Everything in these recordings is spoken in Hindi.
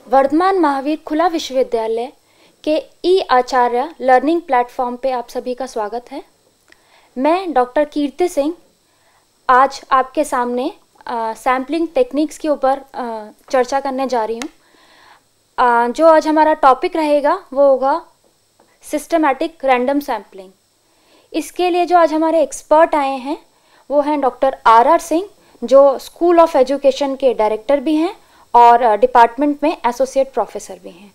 वर्धमान महावीर खुला विश्वविद्यालय के ई आचार्य लर्निंग प्लेटफॉर्म पे आप सभी का स्वागत है। मैं डॉक्टर कीर्ति सिंह आज आपके सामने सैम्पलिंग टेक्निक्स के ऊपर चर्चा करने जा रही हूँ। जो आज हमारा टॉपिक रहेगा वो होगा सिस्टमैटिक रैंडम सैम्पलिंग। इसके लिए जो आज हमारे एक्सपर्ट आए हैं वो हैं डॉक्टर आर सिंह, जो स्कूल ऑफ एजुकेशन के डायरेक्टर भी हैं और डिपार्टमेंट में एसोसिएट प्रोफेसर भी हैं।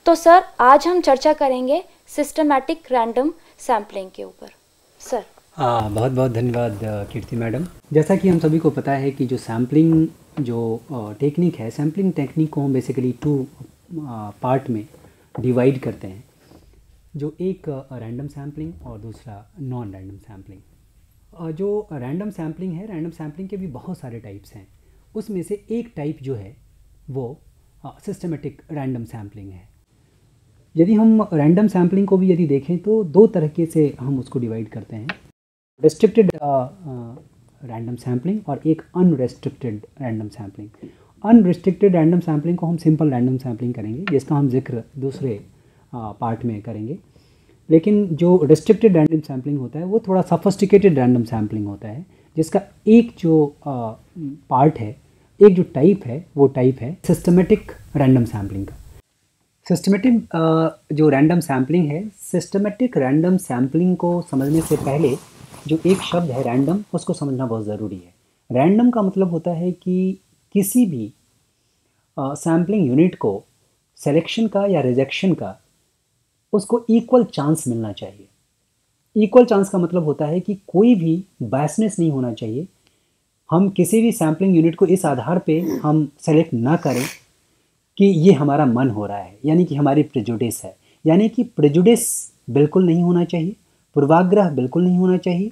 तो सर, आज हम चर्चा करेंगे सिस्टमैटिक रैंडम सैम्पलिंग के ऊपर। सर बहुत बहुत धन्यवाद कीर्ति मैडम। जैसा कि हम सभी को पता है कि जो सैम्पलिंग टेक्निक है, सैम्पलिंग टेक्निक को हम बेसिकली 2 पार्ट में डिवाइड करते हैं, जो एक रैंडम सैम्पलिंग और दूसरा नॉन रैंडम सैम्पलिंग। जो रैंडम सैम्पलिंग है, रैंडम सैम्पलिंग के भी बहुत सारे टाइप्स हैं। उसमें से एक टाइप जो है वो सिस्टमेटिक रैंडम सैम्पलिंग है। यदि हम रैंडम सैम्पलिंग को भी यदि देखें तो 2 तरीके से हम उसको डिवाइड करते हैं, रेस्ट्रिक्टेड रैंडम सैम्पलिंग और एक unrestricted random sampling. Unrestricted random sampling को हम सिंपल रैंडम सैम्पलिंग करेंगे, जिसका हम जिक्र दूसरे पार्ट में करेंगे। लेकिन जो रेस्ट्रिक्टेड रैंडम सैम्पलिंग होता है वो थोड़ा सफिस्टिकेटेड रैंडम सैम्पलिंग होता है, जिसका एक जो पार्ट है, एक जो टाइप है वो टाइप है सिस्टमेटिक रैंडम सैम्पलिंग का। सिस्टमेटिक जो रैंडम सैम्पलिंग है, सिस्टमेटिक रैंडम सैम्पलिंग को समझने से पहले जो एक शब्द है रैंडम, उसको समझना बहुत ज़रूरी है। रैंडम का मतलब होता है कि किसी भी सैम्पलिंग यूनिट को सिलेक्शन का या रिजेक्शन का उसको इक्वल चांस मिलना चाहिए। इक्वल चांस का मतलब होता है कि कोई भी बायसनेस नहीं होना चाहिए। हम किसी भी सैम्पलिंग यूनिट को इस आधार पे हम सेलेक्ट ना करें कि ये हमारा मन हो रहा है, यानी कि हमारी प्रेजुडिस है। यानी कि प्रेजुडिस बिल्कुल नहीं होना चाहिए, पूर्वाग्रह बिल्कुल नहीं होना चाहिए।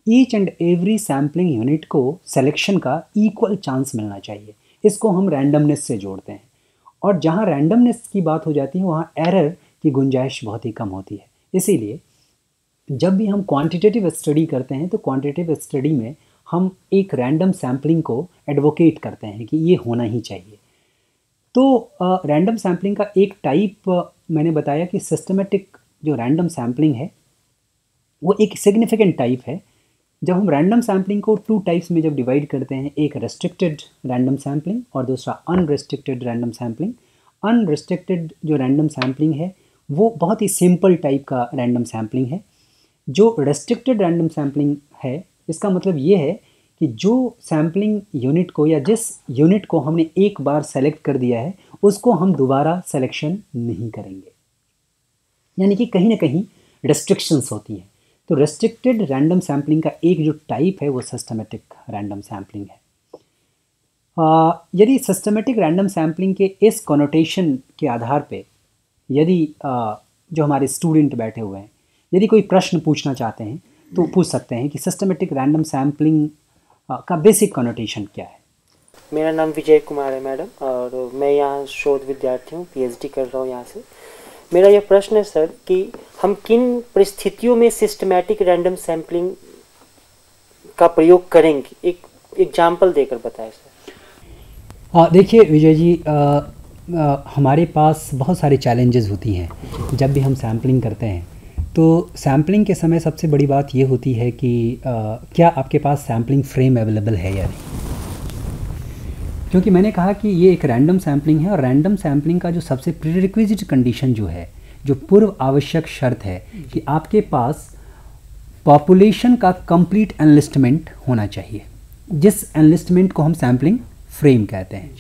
Each and every sampling unit को सिलेक्शन का इक्वल चांस मिलना चाहिए। इसको हम रैंडमनेस से जोड़ते हैं, और जहाँ रैंडमनेस की बात हो जाती है वहाँ एरर की गुंजाइश बहुत ही कम होती है। इसीलिए जब भी हम क्वांटिटेटिव स्टडी करते हैं तो क्वांटिटेटिव स्टडी में हम एक रैंडम सैम्पलिंग को एडवोकेट करते हैं कि ये होना ही चाहिए। तो रैंडम सैम्पलिंग का एक टाइप मैंने बताया कि सिस्टमेटिक जो रैंडम सैम्पलिंग है वो एक सिग्निफिकेंट टाइप है। जब हम रैंडम सैम्पलिंग को 2 टाइप्स में जब डिवाइड करते हैं, एक रेस्ट्रिक्टेड रैंडम सैम्पलिंग और दूसरा अनरेस्ट्रिक्टेड रैंडम सैम्पलिंग। अनरेस्ट्रिक्टेड जो रैंडम सैम्पलिंग है वो बहुत ही सिंपल टाइप का रैंडम सैम्पलिंग है। जो रेस्ट्रिक्टेड रैंडम सैम्पलिंग है, इसका मतलब ये है कि जो सैम्पलिंग यूनिट को या जिस यूनिट को हमने एक बार सेलेक्ट कर दिया है उसको हम दोबारा सेलेक्शन नहीं करेंगे, यानी कि कहीं ना कहीं रेस्ट्रिक्शंस होती हैं। तो रेस्ट्रिक्टेड रैंडम सैम्पलिंग का एक जो टाइप है वो सिस्टमेटिक रैंडम सैम्पलिंग है। यदि सिस्टमेटिक रैंडम सैम्पलिंग के इस कॉनोटेशन के आधार पे यदि जो हमारे स्टूडेंट बैठे हुए हैं यदि कोई प्रश्न पूछना चाहते हैं तो पूछ सकते हैं कि सिस्टमेटिक रैंडम सैम्पलिंग का बेसिक कॉनोटेशन क्या है। मेरा नाम विजय कुमार है मैडम, और मैं यहाँ शोध विद्यार्थी हूँ, पीएचडी कर रहा हूँ यहाँ से। मेरा यह प्रश्न है सर कि हम किन परिस्थितियों में सिस्टमेटिक रैंडम सैम्पलिंग का प्रयोग करेंगे, एक एग्जाम्पल देकर बताएं सर। देखिए विजय जी, हमारे पास बहुत सारे चैलेंजेस होती हैं जब भी हम सैम्पलिंग करते हैं। तो सैम्पलिंग के समय सबसे बड़ी बात ये होती है कि क्या आपके पास सैम्पलिंग फ्रेम अवेलेबल है या नहीं। क्योंकि मैंने कहा कि ये एक रैंडम सैम्पलिंग है, और रैंडम सैम्पलिंग का जो सबसे प्रीरिक्विजिट कंडीशन जो है, जो पूर्व आवश्यक शर्त है कि आपके पास पॉपुलेशन का कंप्लीट एनलिस्टमेंट होना चाहिए, जिस एनलिस्टमेंट को हम सैम्पलिंग फ्रेम कहते हैं।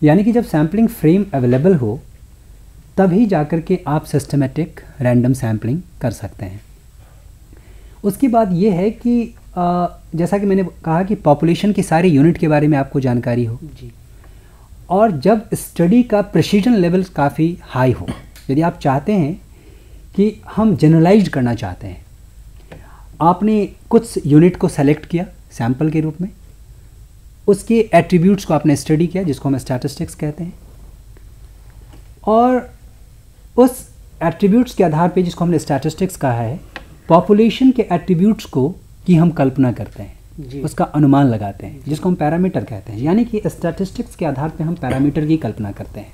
यानी कि जब सैम्पलिंग फ्रेम अवेलेबल हो तभी जाकर के आप सिस्टमेटिक रैंडम सैम्पलिंग कर सकते हैं। उसकी बात यह है कि जैसा कि मैंने कहा कि पॉपुलेशन की सारी यूनिट के बारे में आपको जानकारी हो जी, और जब स्टडी का प्रिसीजन लेवल काफ़ी हाई हो। यदि आप चाहते हैं कि हम जनरलाइज करना चाहते हैं, आपने कुछ यूनिट को सेलेक्ट किया सैंपल के रूप में, उसके एट्रीब्यूट्स को आपने स्टडी किया जिसको हम स्टैटिस्टिक्स कहते हैं, और उस एट्रीब्यूट्स के आधार पे जिसको हमने स्टैटिस्टिक्स कहा है, पॉपुलेशन के एट्रीब्यूट्स को की हम कल्पना करते हैं, उसका अनुमान लगाते हैं जिसको हम पैरामीटर कहते हैं। यानी कि स्टैटिस्टिक्स के आधार पे हम पैरामीटर की कल्पना करते हैं।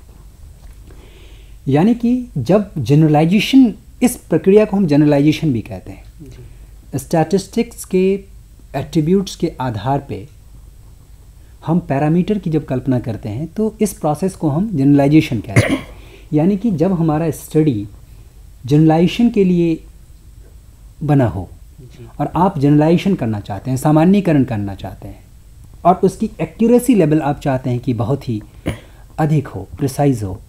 यानी कि जब जनरलाइजेशन, इस प्रक्रिया को हम जनरलाइजेशन भी कहते हैं। स्टैटिस्टिक्स के एट्रीब्यूट्स के आधार पे हम पैरामीटर की जब कल्पना करते हैं तो इस प्रोसेस को हम जनरलाइजेशन कहते हैं। यानी कि जब हमारा स्टडी जनरलाइजेशन के लिए बना हो और आप जनरलाइजेशन करना चाहते हैं, सामान्यीकरण करना चाहते हैं, और उसकी एक्यूरेसी लेवल आप चाहते हैं कि बहुत ही अधिक हो, प्रिसाइज हो,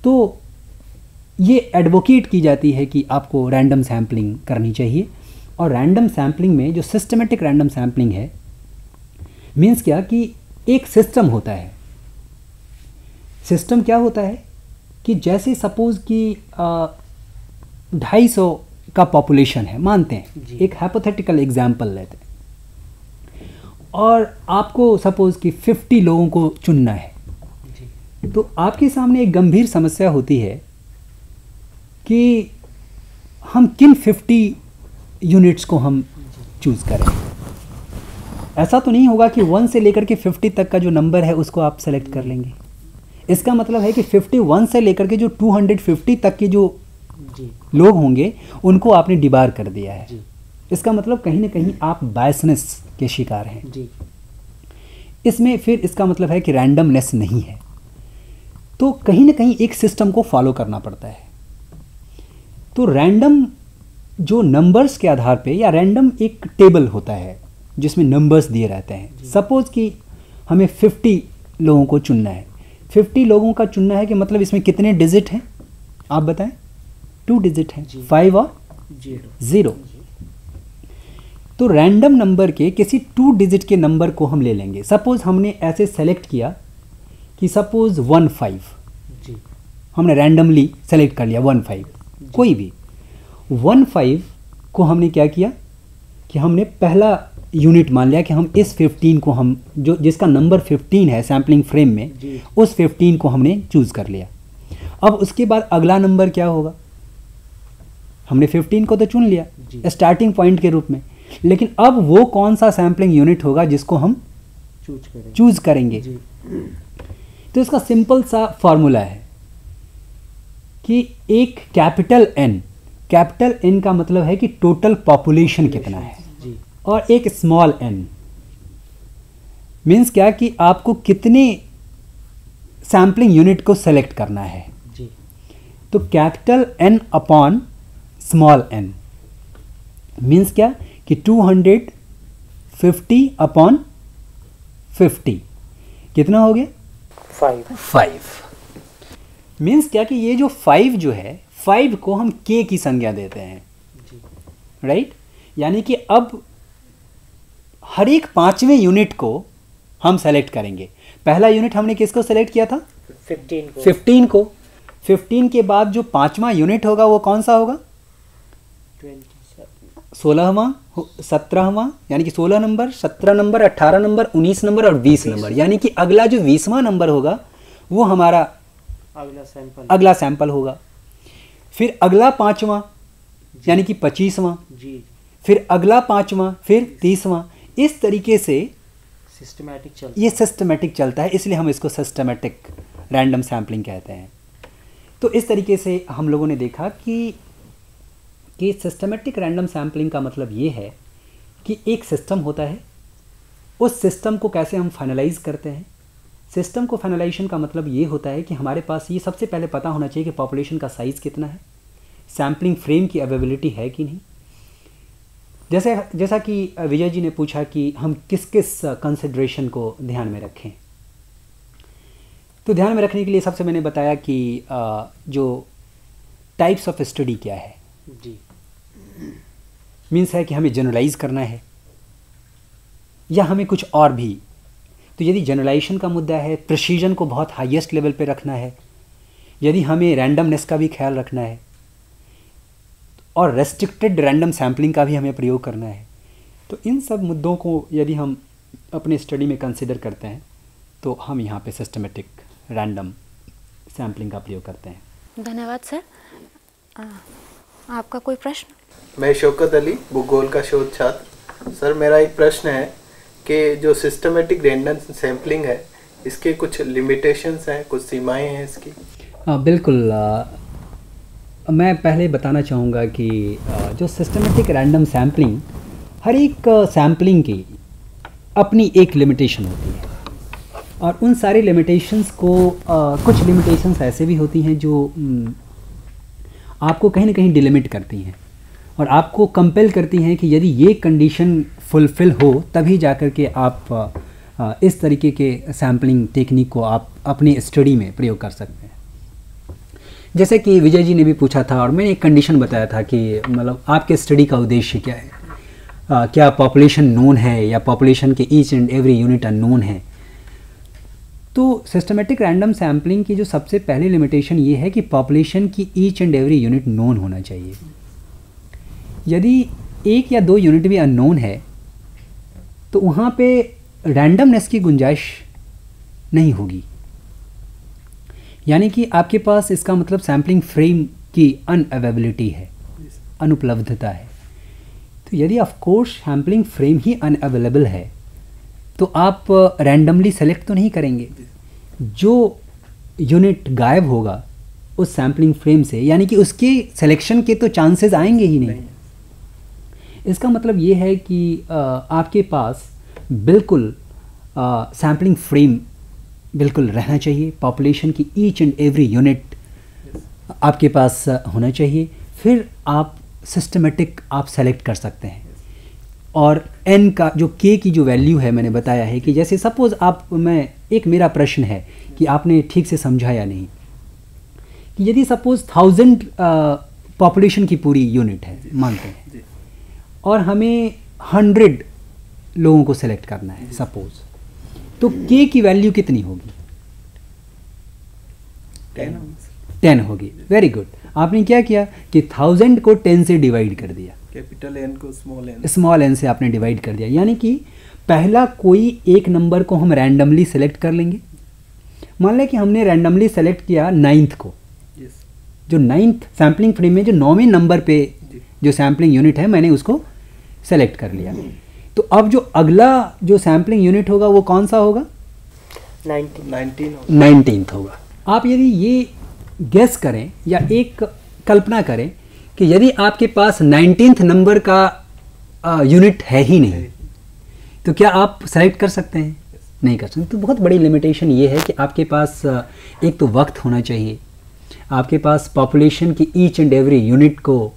तो ये एडवोकेट की जाती है कि आपको रैंडम सैम्पलिंग करनी चाहिए। और रैंडम सैम्पलिंग में जो सिस्टमेटिक रैंडम सैम्पलिंग है, मीन्स क्या कि एक सिस्टम होता है। सिस्टम क्या होता है कि जैसे सपोज कि 250 का पॉपुलेशन है, मानते हैं, एक हाइपोथेटिकल एग्जांपल लेते हैं, और आपको सपोज कि 50 लोगों को चुनना है, तो आपके सामने एक गंभीर समस्या होती है कि हम किन 50 यूनिट्स को हम चूज़ करें। ऐसा तो नहीं होगा कि 1 से लेकर के 50 तक का जो नंबर है उसको आप सेलेक्ट कर लेंगे। इसका मतलब है कि 51 से लेकर के जो 250 तक के जो लोग होंगे उनको आपने डिबार कर दिया है। इसका मतलब कहीं ना कहीं आप बायसनेस के शिकार हैं। इसमें फिर इसका मतलब है कि रैंडमनेस नहीं है। तो कहीं ना कहीं एक सिस्टम को फॉलो करना पड़ता है। तो रैंडम जो नंबर्स के आधार पे, या रैंडम एक टेबल होता है जिसमें नंबर्स दिए रहते हैं। सपोज कि हमें 50 लोगों को चुनना है। 50 लोगों का चुनना है कि मतलब इसमें कितने डिजिट हैं आप बताएं? 2 डिजिट हैं, 5 और 0। तो रैंडम नंबर के किसी 2 डिजिट के नंबर को हम ले लेंगे। सपोज हमने ऐसे सेलेक्ट किया कि सपोज 15, हमने रैंडमली सेलेक्ट कर लिया 15, कोई भी 15 को हमने क्या किया कि हमने पहला यूनिट मान लिया कि हम इस 15 को, हम जो जिसका नंबर 15 है सैम्पलिंग फ्रेम में, उस 15 को हमने चूज़ कर लिया। अब उसके बाद अगला नंबर क्या होगा? हमने 15 को तो चुन लिया स्टार्टिंग पॉइंट के रूप में, लेकिन अब वो कौन सा सैम्पलिंग यूनिट होगा जिसको हम चूज करेंगे? तो इसका सिंपल सा फॉर्मूला है कि एक कैपिटल एन का मतलब है कि टोटल पॉपुलेशन कितना है, और एक स्मॉल एन मीन्स क्या कि आपको कितने सैम्पलिंग यूनिट को सेलेक्ट करना है। तो capital N upon small n means क्या कि 250 अपॉन 50 कितना हो गया? 5 मीन्स क्या कि ये जो 5 जो है, 5 को हम k की संज्ञा देते हैं, राइट? यानी कि अब हर एक 5वें यूनिट को हम सेलेक्ट करेंगे। पहला यूनिट हमने किसको सेलेक्ट किया था? 15 को। 15 के बाद जो 5वां यूनिट होगा वो कौन सा होगा? 16वां, 17वां, यानी कि 16 नंबर, 17 नंबर, 18 नंबर, 19 नंबर और 20 नंबर। यानी कि अगला जो 20वां नंबर होगा वो हमारा अगला सैंपल होगा। फिर अगला 5वां यानी कि 25वां, फिर अगला 5वां, फिर 30वां। इस तरीके से सिस्टमैटिक चलता है, इसलिए हम इसको सिस्टमैटिक रैंडम सैम्पलिंग कहते हैं। तो इस तरीके से हम लोगों ने देखा कि सिस्टमैटिक रैंडम सैम्पलिंग का मतलब ये है कि एक सिस्टम होता है, उस सिस्टम को कैसे हम फाइनलाइज करते हैं। सिस्टम को फाइनलाइजेशन का मतलब ये होता है कि हमारे पास ये सबसे पहले पता होना चाहिए कि पॉपुलेशन का साइज़ कितना है, सैम्पलिंग फ्रेम की अवेलेबिलिटी है कि नहीं। जैसा कि विजय जी ने पूछा कि हम किस किस कंसिडरेशन को ध्यान में रखें, तो ध्यान में रखने के लिए सबसे मैंने बताया कि जो टाइप्स ऑफ स्टडी क्या है। मीन्स है कि हमें जनरलाइज करना है या हमें कुछ और भी। तो यदि जनरलाइजेशन का मुद्दा है, प्रिसीजन को बहुत हाईएस्ट लेवल पे रखना है, यदि हमें रैंडमनेस का भी ख्याल रखना है और रेस्ट्रिक्टेड रैंडम सैम्पलिंग का भी हमें प्रयोग करना है, तो इन सब मुद्दों को यदि हम अपने स्टडी में कंसिडर करते हैं तो हम यहाँ पे सिस्टमेटिक रैंडम सैम्पलिंग का प्रयोग करते हैं। धन्यवाद सर। आपका कोई प्रश्न? मैं शौकत अली, भूगोल का शोध छात्र। सर मेरा एक प्रश्न है कि जो सिस्टमेटिक रैंडम सैम्पलिंग है इसके कुछ लिमिटेशंस हैं, कुछ सीमाएं हैं इसकी? बिल्कुल। मैं पहले बताना चाहूँगा कि जो सिस्टमेटिक रैंडम सैम्पलिंग, हर एक सैम्पलिंग की अपनी एक लिमिटेशन होती है और उन सारी लिमिटेशंस को कुछ लिमिटेशंस ऐसे भी होती हैं जो आपको कहीं ना कहीं डिलिमिट करती हैं और आपको कंपेल करती हैं कि यदि ये कंडीशन फुलफ़िल हो तभी जाकर के आप इस तरीके के सैम्पलिंग टेक्निक को आप अपनी स्टडी में प्रयोग कर सकते हैं। जैसे कि विजय जी ने भी पूछा था और मैंने एक कंडीशन बताया था कि मतलब आपके स्टडी का उद्देश्य क्या है, क्या पॉपुलेशन नोन है या पॉपुलेशन के each and every unit unknown है। तो सिस्टमेटिक रैंडम सैम्पलिंग की जो सबसे पहली लिमिटेशन ये है कि पॉपुलेशन की each and every unit known होना चाहिए। यदि एक या दो यूनिट भी अननोन है तो वहाँ पे रैंडमनेस की गुंजाइश नहीं होगी, यानी कि आपके पास इसका मतलब सैम्पलिंग फ्रेम की अनअवेलेबिलिटी है, अनुपलब्धता है। तो यदि of course sampling frame he unavailable है तो आप रैंडमली सेलेक्ट तो नहीं करेंगे। जो यूनिट गायब होगा उस सैम्पलिंग फ्रेम से, यानी कि उसके सिलेक्शन के तो चांसेस आएंगे ही नहीं। इसका मतलब ये है कि आपके पास बिल्कुल सैम्पलिंग फ्रेम बिल्कुल रहना चाहिए, पॉपुलेशन की ईच एंड एवरी यूनिट आपके पास होना चाहिए, फिर आप सिस्टमेटिक आप सेलेक्ट कर सकते हैं। और n का जो k की जो वैल्यू है मैंने बताया है कि जैसे सपोज़ आप, मैं एक मेरा प्रश्न है कि आपने ठीक से समझा या नहीं, कि यदि सपोज़ 1000 पॉपुलेशन की पूरी यूनिट है मानते हैं और हमें 100 लोगों को सेलेक्ट करना है सपोज़, तो k की वैल्यू कितनी होगी? 10 होगी। Very good. आपने क्या किया कि 1000 को 10 से डिवाइड कर दिया, कैपिटल N को स्मॉल n से आपने डिवाइड कर दिया, यानी कि पहला कोई एक नंबर को हम रैंडमली सेलेक्ट कर लेंगे। मान लें कि हमने रैंडमली सेलेक्ट किया 9th को, जो 9th सैम्पलिंग फ्रेम में जो 9वें नंबर पे जो सैम्पलिंग यूनिट है मैंने उसको सेलेक्ट कर लिया। तो अब जो अगला जो सैम्पलिंग यूनिट होगा वो कौन सा होगा? 19th होगा। आप यदि ये गेस करें या एक कल्पना करें कि यदि आपके पास 19th नंबर का यूनिट है ही नहीं तो क्या आप सेलेक्ट कर सकते हैं? नहीं कर सकते। तो बहुत बड़ी लिमिटेशन ये है कि आपके पास एक तो वक्त होना चाहिए, आपके पास पॉपुलेशन की ईच एंड एवरी यूनिट को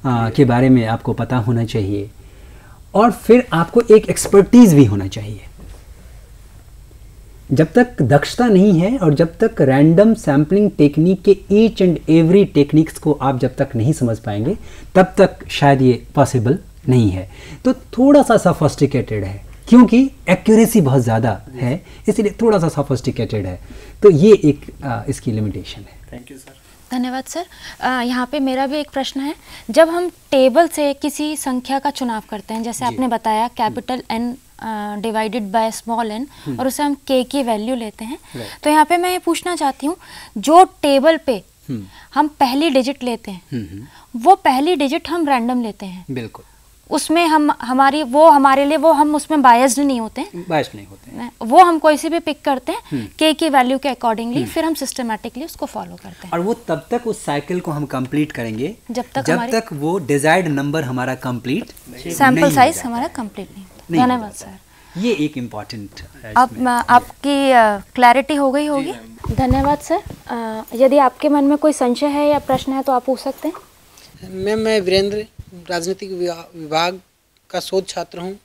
के बारे में आपको पता होना चाहिए और फिर आपको एक एक्सपर्टीज़ भी होना चाहिए। जब तक दक्षता नहीं है और जब तक रैंडम सैम्पलिंग टेक्निक के ईच एंड एवरी टेक्निक्स को आप जब तक नहीं समझ पाएंगे तब तक शायद ये पॉसिबल नहीं है। तो थोड़ा सा सफिस्टिकेटेड है, क्योंकि एक्यूरेसी बहुत ज़्यादा है इसलिए थोड़ा सा सफिस्टिकेटेड है। तो ये एक इसकी लिमिटेशन है। Thank you sir. धन्यवाद सर। यहाँ पे मेरा भी एक प्रश्न है। जब हम टेबल से किसी संख्या का चुनाव करते हैं, जैसे आपने बताया capital N divided by small n और उसे हम k की वैल्यू लेते हैं, तो यहाँ पे मैं ये पूछना चाहती हूँ, जो टेबल पे हम पहली डिजिट लेते हैं वो पहली डिजिट हम रैंडम लेते हैं, बिल्कुल उसमें हम हमारे लिए हम उसमें बायस्ड नहीं होते हैं, वो हम कोई से भी पिक करते हैं k की वैल्यू के अकॉर्डिंगली, फिर हम सिस्टमेटिकली उसको फॉलो करते हैं और वो तब तक उस साइकिल को हम कंप्लीट करेंगे जब तक वो डिजायर्ड नंबर हमारा कंप्लीट, सैंपल साइज हमारा कंप्लीट नहीं होता। धन्यवाद सर। ये एक इम्पॉर्टेंट है। अब आपकी क्लैरिटी हो गई होगी। धन्यवाद सर। यदि आपके मन में कोई संशय है या प्रश्न है तो आप पूछ सकते हैं। मैम, मैं वीरेंद्र राजनीतिक विभाग का शोध छात्र हूँ।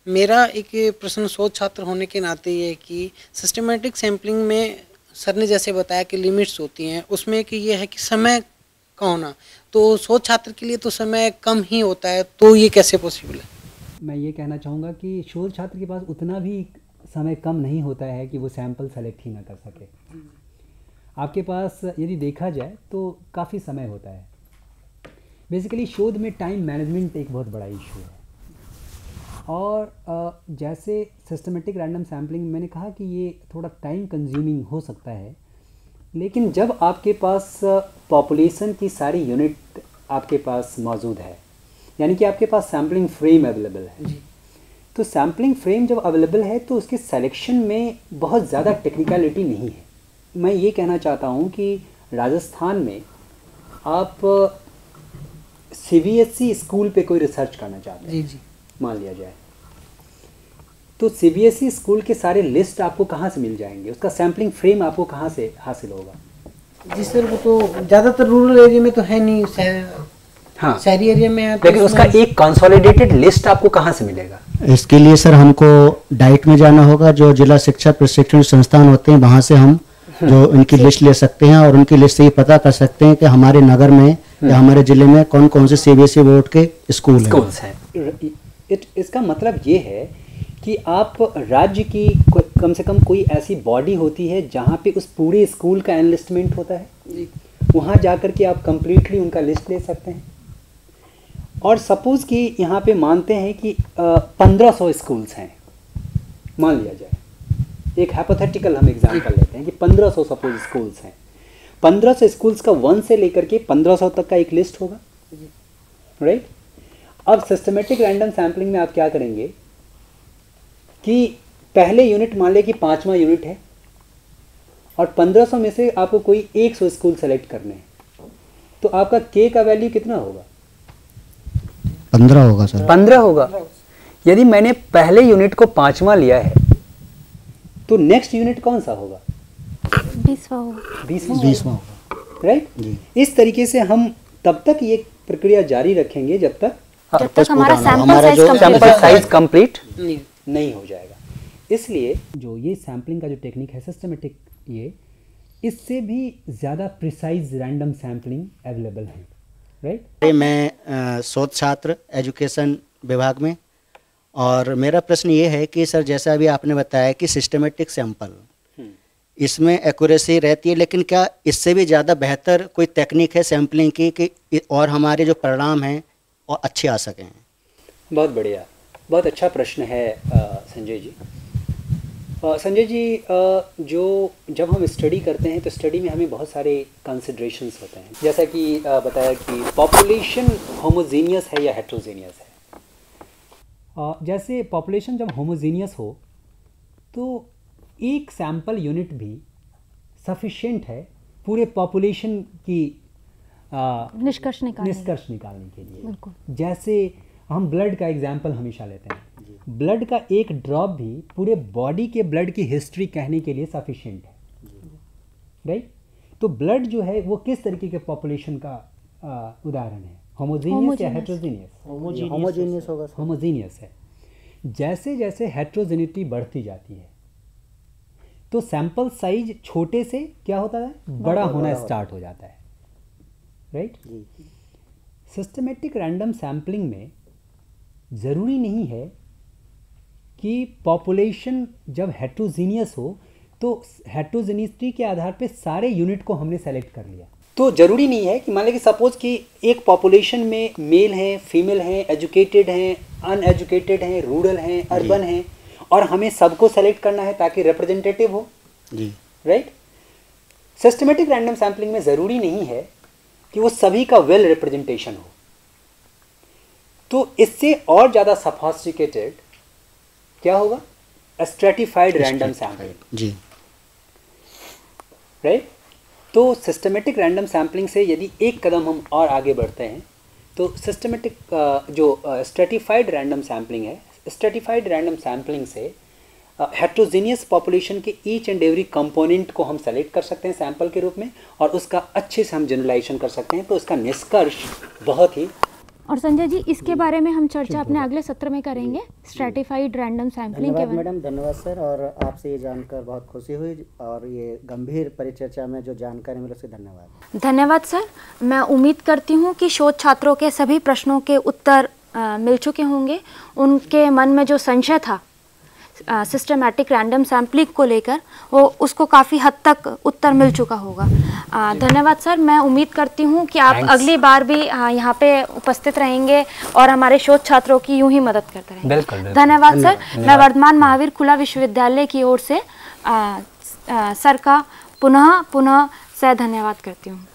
मेरा एक प्रश्न शोध छात्र होने के नाते ये है कि सिस्टमेटिक सैम्पलिंग में सर ने जैसे बताया कि लिमिट्स होती हैं, उसमें कि ये है कि समय का होना, तो शोध छात्र के लिए तो समय कम ही होता है, तो ये कैसे पॉसिबल है? मैं ये कहना चाहूँगा कि शोध छात्र के पास उतना भी समय कम नहीं होता है कि वो सैंपल सेलेक्ट ही ना कर सके। आपके पास यदि देखा जाए तो काफ़ी समय होता है। बेसिकली शोध में टाइम मैनेजमेंट एक बहुत बड़ा इशू है और जैसे सिस्टमेटिक रैंडम सैम्पलिंग मैंने कहा कि ये थोड़ा टाइम कंज्यूमिंग हो सकता है, लेकिन जब आपके पास पॉपुलेशन की सारी यूनिट आपके पास मौजूद है, यानी कि आपके पास सैम्पलिंग फ्रेम अवेलेबल है, तो सैम्पलिंग फ्रेम जब अवेलेबल है तो उसके सिलेक्शन में बहुत ज़्यादा टेक्निकलिटी नहीं है। मैं ये कहना चाहता हूँ कि राजस्थान में आप CBSE स्कूल पे कोई रिसर्च करना चाहते हैं, जी जी, मान लिया जाए, तो CBSE स्कूल के सारे लिस्ट आपको कहाँ से मिल जाएंगे, उसका सैम्पलिंग फ्रेम आपको कहाँ से हासिल होगा? जी सर, वो तो ज़्यादातर रूरल एरिया में तो है नहीं, हाँ, शहरी एरिया में है, तो लेकिन उसका एक कंसोलिडेटेड लिस्ट आपको कहाँ से मिलेगा? इसके लिए सर हमको डाइट में जाना होगा, जो जिला शिक्षा प्रशिक्षण संस्थान होते हैं, वहाँ से हम जो उनकी लिस्ट ले सकते हैं और उनकी लिस्ट से ही पता कर सकते हैं कि हमारे नगर में या हमारे जिले में कौन कौन से CBSE बोर्ड के स्कूल्स हैं। इसका मतलब ये है कि आप राज्य की कम से कम कोई ऐसी बॉडी होती है जहाँ पे उस पूरे स्कूल का एनलिस्टमेंट होता है, वहाँ जाकर के आप कंप्लीटली उनका लिस्ट ले सकते हैं। और सपोज़ कि यहाँ पे मानते हैं कि 1500 स्कूल्स हैं, मान लिया जाए, एक हाइपोथेटिकल हम एग्जांपल लेते हैं कि 1500 सपोज स्कूल्स हैं, 1500 स्कूल्स का 1 से लेकर के 1500 तक का एक लिस्ट होगा, राइट? अब सिस्टमेटिक रैंडम सैम्पलिंग में आप क्या करेंगे कि पहले यूनिट मान लें कि 5वां यूनिट है और 1500 में से आपको कोई 100 स्कूल सेलेक्ट करने हैं, तो आपका K का वैल्यू कितना होगा? 15 होगा सर। 15 होगा। यदि मैंने पहले यूनिट को 5वां लिया है तो नेक्स्ट यूनिट कौन सा होगा? 20वां होगा। 20वां होगा, राइट? इस तरीके से हम तब तक ये प्रक्रिया जारी रखेंगे जब तक हमारा सैंपल साइज कंप्लीट नहीं हो जाएगा। इसलिए जो ये सैम्पलिंग का जो टेक्निक है सिस्टमेटिक, ये इससे भी ज़्यादा प्रिसाइज रैंडम सैम्पलिंग अवेलेबल है, राइट? मैं शोध छात्र एजुकेशन विभाग में, और मेरा प्रश्न ये है कि सर जैसा अभी आपने बताया कि सिस्टमेटिक सैंपल, इसमें एक्यूरेसी रहती है, लेकिन क्या इससे भी ज़्यादा बेहतर कोई टेक्निक है सैम्पलिंग की कि और हमारे जो परिणाम हैं और अच्छे आ सकें? बहुत बढ़िया, बहुत अच्छा प्रश्न है संजय जी। संजय जी, जब हम स्टडी करते हैं तो स्टडी में हमें बहुत सारे कंसिडरेशंस होते हैं, जैसा कि बताया कि पॉपुलेशन होमोजीनियस है या हेट्रोजीनियस है। जैसे पॉपुलेशन जब होमोजीनियस हो तो एक सैंपल यूनिट भी सफिशिएंट है पूरे पॉपुलेशन की निष्कर्ष निकालने के लिए। जैसे हम ब्लड का एग्जांपल हमेशा लेते हैं, ब्लड का एक ड्रॉप भी पूरे बॉडी के ब्लड की हिस्ट्री कहने के लिए सफिशिएंट है, राइट? तो ब्लड जो है वो किस तरीके के पॉपुलेशन का उदाहरण है? होमोजीनियस या हेट्रोजीनियस? होमोजीनियस होगा। होमोजीनियस है। जैसे जैसे हेट्रोजेनिटी बढ़ती जाती है तो सैंपल साइज छोटे से क्या होता है, बड़ा होना स्टार्ट हो जाता है, राइट? सिस्टमेटिक रैंडम सैम्पलिंग में ज़रूरी नहीं है कि पॉपुलेशन जब हेट्रोजीनियस हो तो हेट्रोजीनियसिटी के आधार पे सारे यूनिट को हमने सेलेक्ट कर लिया, तो ज़रूरी नहीं है कि मान लें कि सपोज कि एक पॉपुलेशन में मेल हैं, फीमेल हैं, एजुकेटेड हैं, अनएजुकेटेड हैं, रूरल हैं, अर्बन हैं, और हमें सबको सेलेक्ट करना है ताकि रिप्रेजेंटेटिव हो, राइट? सिस्टमेटिक रैंडम सैम्पलिंग में ज़रूरी नहीं है कि वो सभी का वेल रिप्रेजेंटेशन हो, तो इससे और ज़्यादा सफिस्टिकेटेड क्या होगा? स्ट्रेटिफाइड रैंडम सैम्पलिंग, जी, राइट? तो सिस्टमेटिक रैंडम सैम्पलिंग से यदि एक कदम हम और आगे बढ़ते हैं तो सिस्टमेटिक जो स्ट्रेटिफाइड रैंडम सैम्पलिंग है, स्ट्रेटिफाइड रैंडम सैम्पलिंग से हेट्रोजीनियस पॉपुलेशन के ईच एंड एवरी कंपोनेंट को हम सेलेक्ट कर सकते हैं सैंपल के रूप में और उसका अच्छे से हम जनरलाइजेशन कर सकते हैं, तो इसका निष्कर्ष बहुत ही। और संजय जी, इसके बारे में हम चर्चा अपने अगले सत्र में करेंगे, स्ट्रेटिफाइड रैंडम सैम्पलिंग के बारे में। मैडम धन्यवाद सर, और आपसे ये जानकर बहुत खुशी हुई, और ये गंभीर परिचर्चा में जो जानकारी मिली उसके धन्यवाद। धन्यवाद सर। मैं उम्मीद करती हूँ कि शोध छात्रों के सभी प्रश्नों के उत्तर मिल चुके होंगे। उनके मन में जो संशय था सिस्टमैटिक रैंडम सैम्पलिंग को लेकर, वो उसको काफ़ी हद तक उत्तर मिल चुका होगा। धन्यवाद सर। मैं उम्मीद करती हूँ कि आप अगली बार भी यहाँ पे उपस्थित रहेंगे और हमारे शोध छात्रों की यूं ही मदद करते रहेंगे। बिल्कुल। धन्यवाद सर। मैं वर्धमान महावीर खुला विश्वविद्यालय की ओर से सर का पुनः से धन्यवाद करती हूँ।